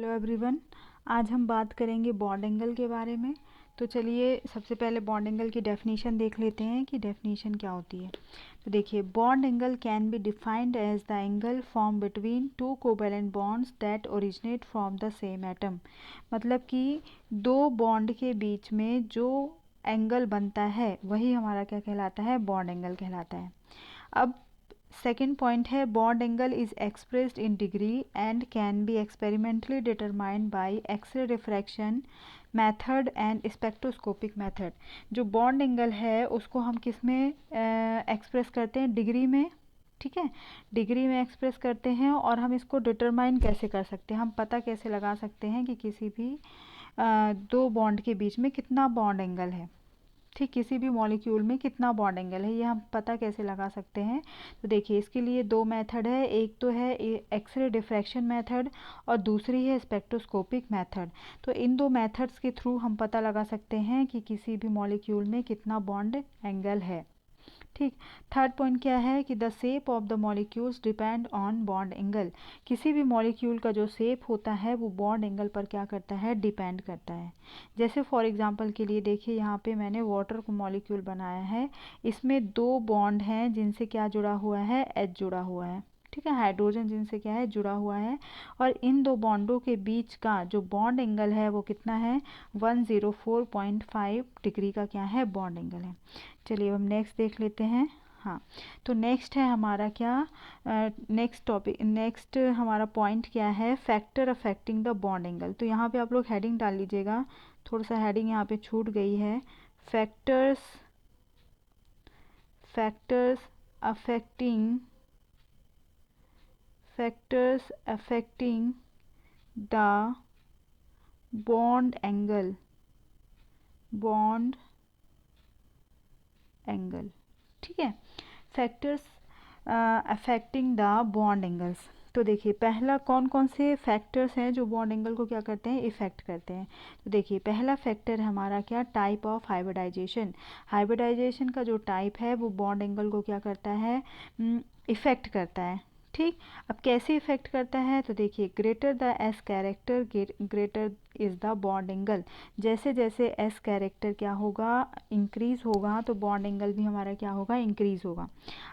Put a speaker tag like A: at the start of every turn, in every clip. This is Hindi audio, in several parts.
A: Hello everyone. आज हम बात करेंगे बॉन्ड एंगल के बारे में। तो चलिए सबसे पहले बॉन्ड एंगल की डेफिनेशन देख लेते हैं कि डेफिनेशन क्या होती है। तो देखिए, bond angle can be defined as the angle form between two covalent bonds that originate from the same atom. मतलब कि दो बॉन्ड के बीच में जो एंगल बनता है वही हमारा क्या कहलाता है, बॉन्ड एंगल कहलाता है। अब सेकेंड पॉइंट है, bond angle is expressed in degree and can be experimentally determined by X-ray refraction method and spectroscopic method. जो बॉन्ड एंगल है उसको हम किस में एक्सप्रेस करते हैं, डिग्री में। ठीक है, डिग्री में एक्सप्रेस करते हैं। और हम इसको डिटरमाइन कैसे कर सकते हैं, हम पता कैसे लगा सकते हैं कि किसी भी दो बॉन्ड के बीच में कितना बॉन्ड एंगल है। ठीक, किसी भी मॉलिक्यूल में कितना बॉन्ड एंगल है ये हम पता कैसे लगा सकते हैं। तो देखिए, इसके लिए दो मेथड है। एक तो है एक्सरे डिफ्रैक्शन मेथड और दूसरी है स्पेक्ट्रोस्कोपिक मेथड। तो इन दो मेथड्स के थ्रू हम पता लगा सकते हैं कि किसी भी मॉलिक्यूल में कितना बॉन्ड एंगल है। ठीक, थर्ड पॉइंट क्या है कि the shape of the molecules depend on bond angle. किसी भी मॉलिक्यूल का जो शेप होता है वो बॉन्ड एंगल पर क्या करता है, डिपेंड करता है। जैसे फॉर एग्जांपल के लिए देखिए, यहाँ पे मैंने वाटर को मॉलिक्यूल बनाया है। इसमें दो बॉन्ड हैं जिनसे क्या जुड़ा हुआ है, एच जुड़ा हुआ है। ठीक है, हाइड्रोजन जिनसे क्या है, जुड़ा हुआ है। और इन दो बॉन्डों के बीच का जो बॉन्ड एंगल है वो कितना है, 104.5 डिग्री का क्या है, बॉन्ड एंगल है। चलिए अब हम नेक्स्ट देख लेते हैं। हाँ, तो नेक्स्ट है हमारा क्या, नेक्स्ट हमारा पॉइंट क्या है, factor affecting the bond angle. तो यहाँ पे आप लोग हेडिंग डाल लीजिएगा, थोड़ा सा हेडिंग यहाँ पे छूट गई है। Factors factors affecting factors affecting the bond angle. ठीक है, factors affecting the bond angles. तो देखिए, पहला कौन कौन से फैक्टर्स हैं जो बॉन्ड एंगल को क्या करते हैं, इफेक्ट करते हैं। तो देखिए, पहला फैक्टर है हमारा क्या, टाइप ऑफ हाइब्रिडाइजेशन। हाइब्रिडाइजेशन का जो टाइप है वो बॉन्ड एंगल को क्या करता है, इफेक्ट करता है। ठीक, अब कैसे इफेक्ट करता है, तो देखिए, greater the S character greater is the bond angle. जैसे जैसे एस कैरेक्टर क्या होगा, इंक्रीज होगा, तो बॉन्ड एंगल भी हमारा क्या होगा, इंक्रीज होगा।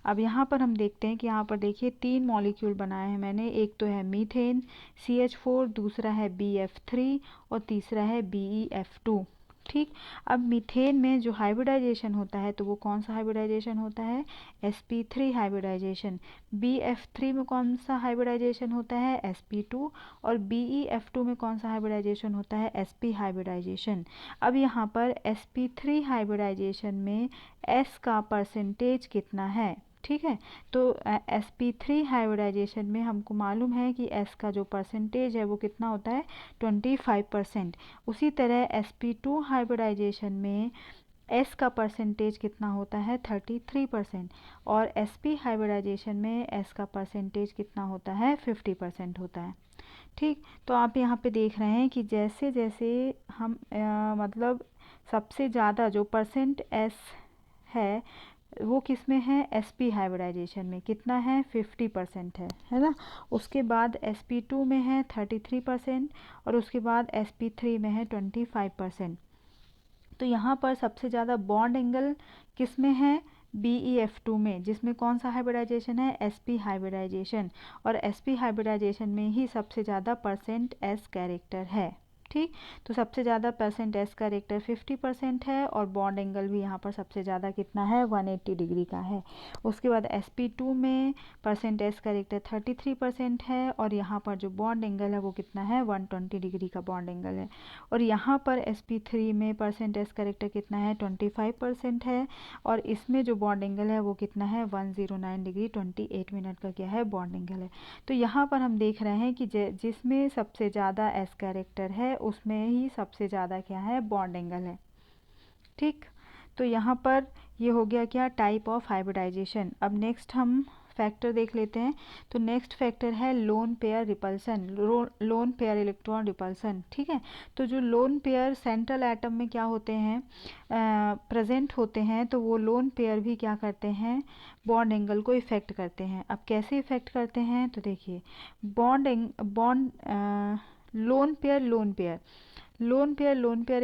A: अब यहाँ पर हम देखते हैं कि यहाँ पर देखिए तीन मॉलिक्यूल बनाए हैं मैंने। एक तो है मीथेन CH4, दूसरा है BF3 और तीसरा है BeF2। ठीक, अब मीथेन में जो हाइब्रिडाइजेशन होता है तो वो कौन सा हाइब्रिडाइजेशन होता है, sp3 हाइब्रिडाइजेशन। BF3 में कौन सा हाइब्रिडाइजेशन होता है, sp2। और BeF2 में कौन सा हाइब्रिडाइजेशन होता है, sp हाइब्रिडाइजेशन। अब यहाँ पर sp3 हाइब्रिडाइजेशन में s का परसेंटेज कितना है। ठीक है, तो sp3 हाइब्रिडाइजेशन में हमको मालूम है कि s का जो परसेंटेज है वो कितना होता है, 25%। उसी तरह sp2 हाइब्रिडाइजेशन में s का परसेंटेज कितना होता है, 33%। और sp हाइब्रिडाइजेशन में s का परसेंटेज कितना होता है, 50% होता है। ठीक, तो आप यहाँ पे देख रहे हैं कि जैसे जैसे हम मतलब सबसे ज़्यादा जो परसेंट s है वो किस में है, sp हाइब्रिडाइजेशन में कितना है, 50% है ना। उसके बाद sp2 में है 33% और उसके बाद sp3 में है 25%। तो यहाँ पर सबसे ज़्यादा बॉन्ड एंगल किस में है, BeF2 में, जिसमें कौन सा हाइब्रिडाइजेशन है, sp हाइब्रिडाइजेशन। और sp हाइब्रिडाइजेशन में ही सबसे ज़्यादा परसेंट s कैरेक्टर है। ठीक, तो सबसे ज़्यादा परसेंट s कैरेक्टर 50% है और बॉन्ड एंगल भी यहाँ पर सबसे ज़्यादा कितना है, 180 डिग्री का है। उसके बाद sp2 में परसेंट s कैरेक्टर 33% है और यहाँ पर जो बॉन्ड एंगल है वो कितना है, 120 डिग्री का बॉन्ड एंगल है। और यहाँ पर sp3 में परसेंट s कैरेक्टर कितना है, 25% है और इसमें जो बॉन्ड एंगल है वो कितना है, 109 डिग्री 28 मिनट का क्या है, बॉन्ड एंगल है। तो यहाँ पर हम देख रहे हैं कि जिसमें सबसे ज़्यादा s कैरेक्टर है उसमें ही सबसे ज़्यादा क्या है, बॉन्ड एंगल है। ठीक, तो यहाँ पर ये हो गया क्या, टाइप ऑफ हाइब्रिडाइजेशन। अब नेक्स्ट हम फैक्टर देख लेते हैं। तो नेक्स्ट फैक्टर है lone pair repulsion, lone pair electron repulsion. ठीक है, तो जो लोन पेयर सेंट्रल एटम में क्या होते हैं, प्रेजेंट होते हैं, तो वो लोन पेयर भी क्या करते हैं, बॉन्ड एंगल को इफ़ेक्ट करते हैं। अब कैसे इफ़ेक्ट करते हैं, तो देखिए, बॉन्ड लोन पेयर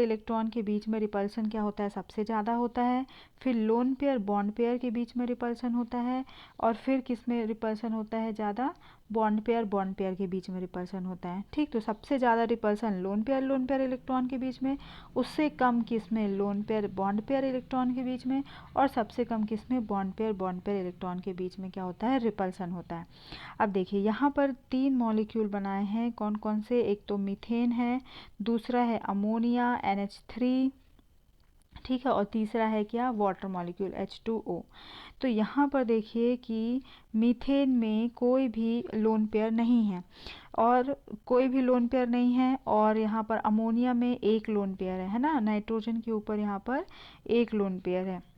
A: इलेक्ट्रॉन के बीच में रिपल्सन क्या होता है, सबसे ज़्यादा होता है। फिर लोन पेयर बॉन्ड पेयर के बीच में रिपल्सन होता है। और फिर किस में रिपल्सन होता है ज़्यादा, बॉन्ड पेयर के बीच में रिपल्सन होता है। ठीक, तो सबसे ज़्यादा रिपल्सन लोन पेयर इलेक्ट्रॉन के बीच में, उससे कम किस में, lone pair bond pair electron के बीच में, और सबसे कम किस में, बॉन्ड पेयर इलेक्ट्रॉन के बीच में क्या होता है, रिपल्सन होता है। अब देखिए यहाँ पर 3 मॉलिक्यूल बनाए हैं, कौन कौन से, एक तो मीथेन है, दूसरा है अमोनिया NH3, ठीक है, और तीसरा है क्या, वाटर मॉलिक्यूल H2O। तो यहाँ पर देखिए कि मीथेन में कोई भी लोन पेयर नहीं है, और यहाँ पर अमोनिया में एक लोन पेयर है ना, नाइट्रोजन के ऊपर यहाँ पर एक लोन पेयर है,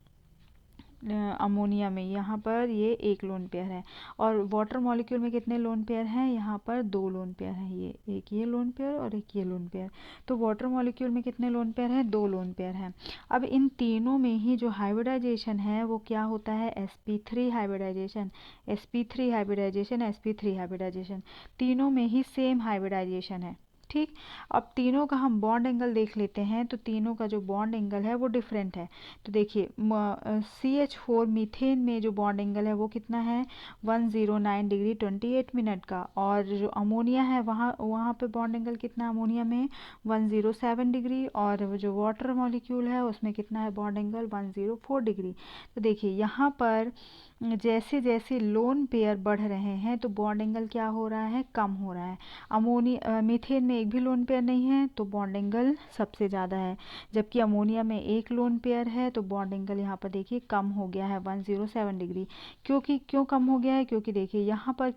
A: अमोनिया में यहाँ पर ये एक लोन पेयर है। और वाटर मॉलिक्यूल में कितने लोन पेयर हैं, यहाँ पर 2 लोन पेयर हैं, ये लोन पेयर और एक ये लोन पेयर। तो वाटर मॉलिक्यूल में कितने लोन पेयर हैं, 2 लोन पेयर हैं। अब इन तीनों में ही जो हाइब्रिडाइजेशन है वो क्या होता है, sp3 हाइब्रिडाइजेशन, तीनों में ही सेम हाइब्रिडाइजेशन है। ठीक, अब तीनों का हम बॉन्ड एंगल देख लेते हैं, तो तीनों का जो बॉन्ड एंगल है वो डिफरेंट है। तो देखिए CH4 मीथेन में जो बॉन्ड एंगल है वो कितना है, 109 डिग्री 28 मिनट का, और जो अमोनिया है वहाँ पे बॉन्ड एंगल कितना है, अमोनिया में 107 डिग्री, और जो वाटर मॉलिक्यूल है उसमें कितना है बॉन्ड एंगल, 104 डिग्री। तो देखिए यहाँ पर जैसे जैसे लोन पेयर बढ़ रहे हैं तो बॉन्ड एंगल क्या हो रहा है, कम हो रहा है। मीथेन में एक भी लोन पेयर नहीं है तो बॉन्ड एंगल सबसे ज़्यादा है, जबकि अमोनिया में एक लोन पेयर है तो बॉन्ड एंगल यहाँ पर देखिए कम हो गया है, 107 डिग्री। क्यों कम हो गया है, क्योंकि देखिए यहाँ पर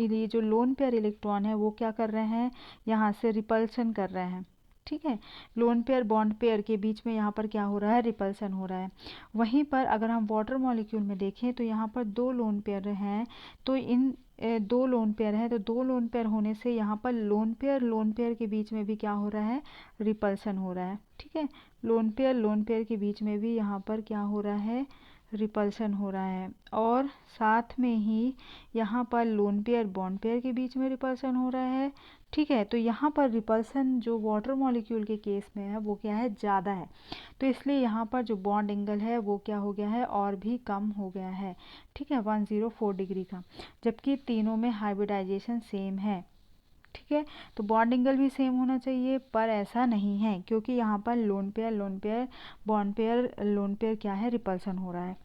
A: ये जो लोन पेयर इलेक्ट्रॉन है वो क्या कर रहे हैं, यहाँ से रिपल्सन कर रहे हैं। ठीक है, लोन पेयर बॉन्ड पेयर के बीच में यहाँ पर क्या हो रहा है, रिपल्सन हो रहा है। वहीं पर अगर हम वाटर मॉलिक्यूल में देखें तो यहाँ पर 2 लोन पेयर हैं, तो इन 2 लोन पेयर है, तो 2 लोन पेयर होने से यहाँ पर लोन पेयर के बीच में भी क्या हो रहा है, रिपल्सन हो रहा है। ठीक है, लोन पेयर के बीच में भी यहाँ पर क्या हो रहा है, रिपल्सन हो रहा है। और साथ में ही यहाँ पर लोन पेयर बॉन्ड पेयर के बीच में रिपल्सन हो रहा है। ठीक है, तो यहाँ पर रिपल्सन जो वाटर मॉलिक्यूल के केस में है वो क्या है, ज़्यादा है, तो इसलिए यहाँ पर जो बॉन्ड एंगल है वो क्या हो गया है, और भी कम हो गया है। ठीक है, 104 डिग्री का, जबकि तीनों में हाइब्रिडाइजेशन सेम है। ठीक है, तो बॉन्ड एंगल भी सेम होना चाहिए, पर ऐसा नहीं है, क्योंकि यहाँ पर lone pair bond pair lone pair क्या है, रिपल्सन हो रहा है।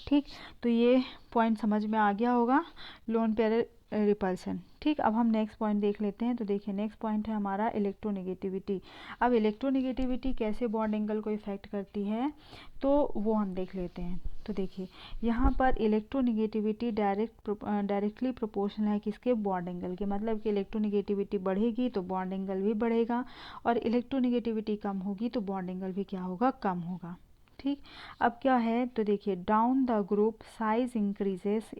A: ठीक, तो ये पॉइंट समझ में आ गया होगा, लोन पेयर रिपल्सन। ठीक, अब हम नेक्स्ट पॉइंट देख लेते हैं। तो देखिए नेक्स्ट पॉइंट है हमारा इलेक्ट्रोनेगेटिविटी। अब इलेक्ट्रोनेगेटिविटी कैसे बॉन्ड एंगल को इफेक्ट करती है तो वो हम देख लेते हैं। तो देखिए यहाँ पर इलेक्ट्रोनेगेटिविटी डायरेक्टली प्रोपोर्शनल है किसके, बॉन्ड एंगल के, मतलब कि इलेक्ट्रोनेगेटिविटी बढ़ेगी तो बॉन्ड एंगल भी बढ़ेगा, और इलेक्ट्रोनेगेटिविटी कम होगी तो बॉन्ड एंगल भी क्या होगा, कम होगा। ठीक, अब क्या है, तो देखिए down the group size increases,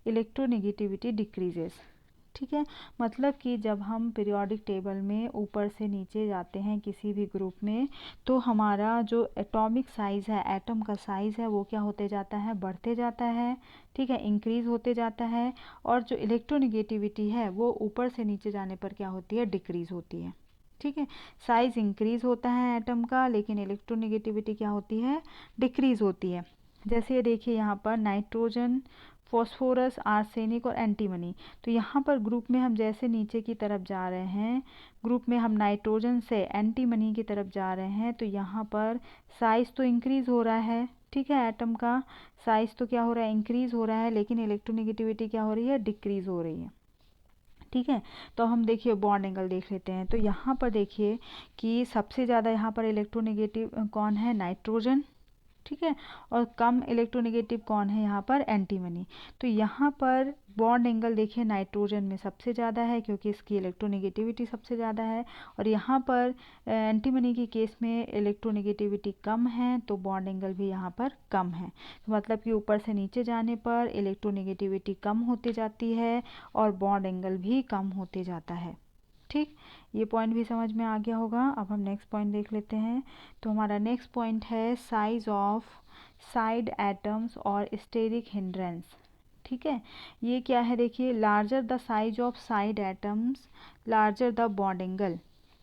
A: electronegativity decreases. ठीक है, मतलब कि जब हम पीरियोडिक टेबल में ऊपर से नीचे जाते हैं किसी भी ग्रुप में, तो हमारा जो एटॉमिक साइज़ है, एटम का साइज़ है वो क्या होते जाता है, बढ़ते जाता है। ठीक है, इंक्रीज़ होते जाता है, और जो इलेक्ट्रोनेगेटिविटी है वो ऊपर से नीचे जाने पर क्या होती है, डिक्रीज़ होती है। ठीक है, साइज इंक्रीज होता है एटम का, लेकिन इलेक्ट्रोनेगेटिविटी क्या होती है, डिक्रीज होती है। जैसे ये देखिए यहाँ पर नाइट्रोजन, फॉस्फोरस, आर्सेनिक और एंटीमनी, तो यहाँ पर ग्रुप में हम जैसे नीचे की तरफ जा रहे हैं, ग्रुप में हम नाइट्रोजन से एंटीमनी की तरफ जा रहे हैं, तो यहाँ पर साइज तो इंक्रीज हो रहा है। ठीक है, एटम का साइज तो क्या हो रहा है, इंक्रीज हो रहा है, लेकिन इलेक्ट्रोनेगेटिविटी क्या हो रही है, डिक्रीज हो रही है। ठीक है, तो हम देखिए बॉन्ड एंगल देख लेते हैं। तो यहाँ पर देखिए कि सबसे ज़्यादा यहाँ पर इलेक्ट्रोनेगेटिव कौन है, नाइट्रोजन। ठीक है, और कम इलेक्ट्रोनेगेटिव कौन है यहाँ पर, एंटीमनी। तो यहाँ पर बॉन्ड एंगल देखिए नाइट्रोजन में सबसे ज़्यादा है क्योंकि इसकी इलेक्ट्रोनेगेटिविटी सबसे ज़्यादा है, और यहाँ पर एंटीमनी की केस में इलेक्ट्रोनेगेटिविटी कम है तो बॉन्ड एंगल भी यहाँ पर कम है। तो मतलब कि ऊपर से नीचे जाने पर इलेक्ट्रोनेगेटिविटी कम होती जाती है और बॉन्ड एंगल भी कम होते जाता है। ठीक, ये पॉइंट भी समझ में आ गया होगा। अब हम नेक्स्ट पॉइंट देख लेते हैं। तो हमारा नेक्स्ट पॉइंट है साइज ऑफ साइड एटम्स और स्टेरिक हिंड्रेंस। ठीक है, ये क्या है देखिए, larger the size of side atoms larger the bond angle.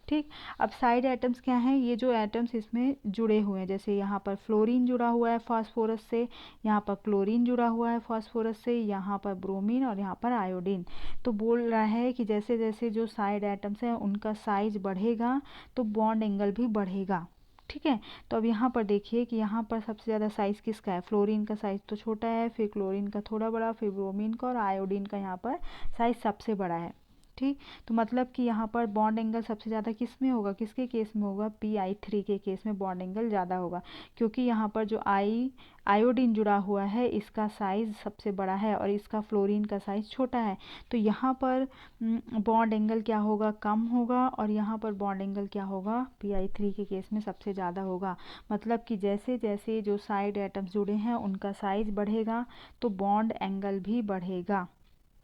A: ठीक, अब साइड एटम्स क्या हैं, ये जो एटम्स इसमें जुड़े हुए हैं, जैसे यहाँ पर फ्लोरीन जुड़ा हुआ है फास्फोरस से, यहाँ पर क्लोरीन जुड़ा हुआ है फास्फोरस से, यहाँ पर ब्रोमीन और यहाँ पर आयोडीन। तो बोल रहा है कि जैसे जैसे जो साइड एटम्स हैं उनका साइज बढ़ेगा तो बॉन्ड एंगल भी बढ़ेगा। ठीक है, तो अब यहाँ पर देखिए कि यहाँ पर सबसे ज़्यादा साइज़ किसका है, फ्लोरीन का साइज़ तो छोटा है, फिर क्लोरीन का थोड़ा बड़ा, फिर ब्रोमीन का और आयोडीन का यहाँ पर साइज़ सबसे बड़ा है। ठीक, तो मतलब कि यहाँ पर बॉन्ड एंगल सबसे ज़्यादा किस में होगा, किसके केस में होगा, Pi3 के केस में बॉन्ड एंगल ज़्यादा होगा, क्योंकि यहाँ पर जो आयोडीन जुड़ा हुआ है इसका साइज़ सबसे बड़ा है और इसका फ्लोरीन का साइज़ छोटा है। तो यहाँ पर बॉन्ड एंगल क्या होगा, कम होगा, और यहाँ पर बॉन्ड एंगल क्या होगा, Pi3 के केस में सबसे ज़्यादा होगा। मतलब कि जैसे जैसे जो साइड एटम्स जुड़े हैं उनका साइज़ बढ़ेगा तो बॉन्ड एंगल भी बढ़ेगा।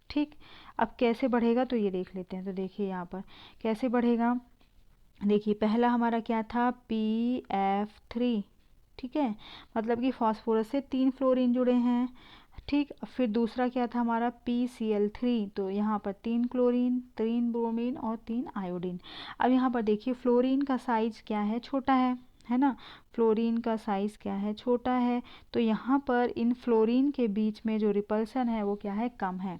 A: ठीक, अब कैसे बढ़ेगा तो ये देख लेते हैं। तो देखिए यहाँ पर कैसे बढ़ेगा, देखिए पहला हमारा क्या था, PF3। ठीक है, मतलब कि फास्फोरस से 3 फ्लोरीन जुड़े हैं। ठीक, फिर दूसरा क्या था हमारा, PCl3, तो यहाँ पर 3 क्लोरीन, 3 ब्रोमीन और 3 आयोडीन। अब यहाँ पर देखिए फ्लोरीन का साइज क्या है, छोटा है ना, फ्लोरीन का साइज़ क्या है, छोटा है, तो यहाँ पर इन फ्लोरीन के बीच में जो रिपल्सन है वो क्या है, कम है।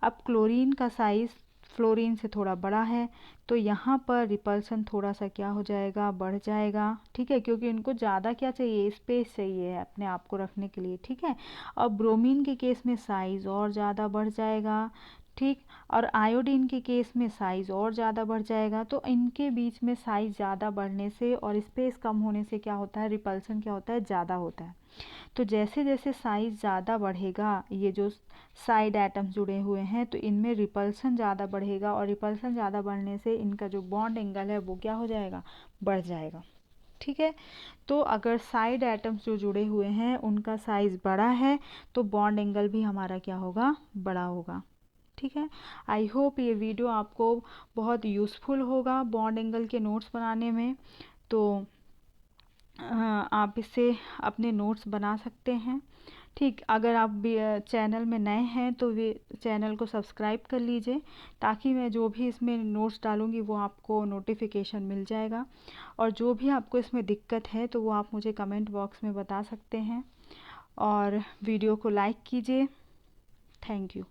A: अब क्लोरीन का साइज़ फ्लोरीन से थोड़ा बड़ा है, तो यहाँ पर रिपल्सन थोड़ा सा क्या हो जाएगा, बढ़ जाएगा। ठीक है, क्योंकि इनको ज़्यादा क्या चाहिए, स्पेस चाहिए अपने आप को रखने के लिए। ठीक है, और ब्रोमीन के केस में साइज़ और ज़्यादा बढ़ जाएगा। ठीक, और आयोडीन के केस में साइज़ और ज़्यादा बढ़ जाएगा। तो इनके बीच में साइज़ ज़्यादा बढ़ने से और स्पेस कम होने से क्या होता है, रिपल्सन क्या होता है, ज़्यादा होता है। तो जैसे जैसे साइज़ ज़्यादा बढ़ेगा, ये जो साइड एटम्स जुड़े हुए हैं तो इनमें रिपल्सन ज़्यादा बढ़ेगा, और रिपल्सन ज़्यादा बढ़ने से इनका जो बॉन्ड एंगल है वो क्या हो जाएगा, बढ़ जाएगा। ठीक है, तो अगर साइड एटम्स जो जुड़े हुए हैं उनका साइज़ बड़ा है तो बॉन्ड एंगल भी हमारा क्या होगा, बड़ा होगा। ठीक है, आई होप ये वीडियो आपको बहुत यूज़फुल होगा बॉन्ड एंगल के नोट्स बनाने में। तो आप इससे अपने नोट्स बना सकते हैं। ठीक, अगर आप भी चैनल में नए हैं तो वे चैनल को सब्सक्राइब कर लीजिए, ताकि मैं जो भी इसमें नोट्स डालूँगी वो आपको नोटिफिकेशन मिल जाएगा। और जो भी आपको इसमें दिक्कत है तो वो आप मुझे कमेंट बॉक्स में बता सकते हैं, और वीडियो को लाइक कीजिए। Thank you.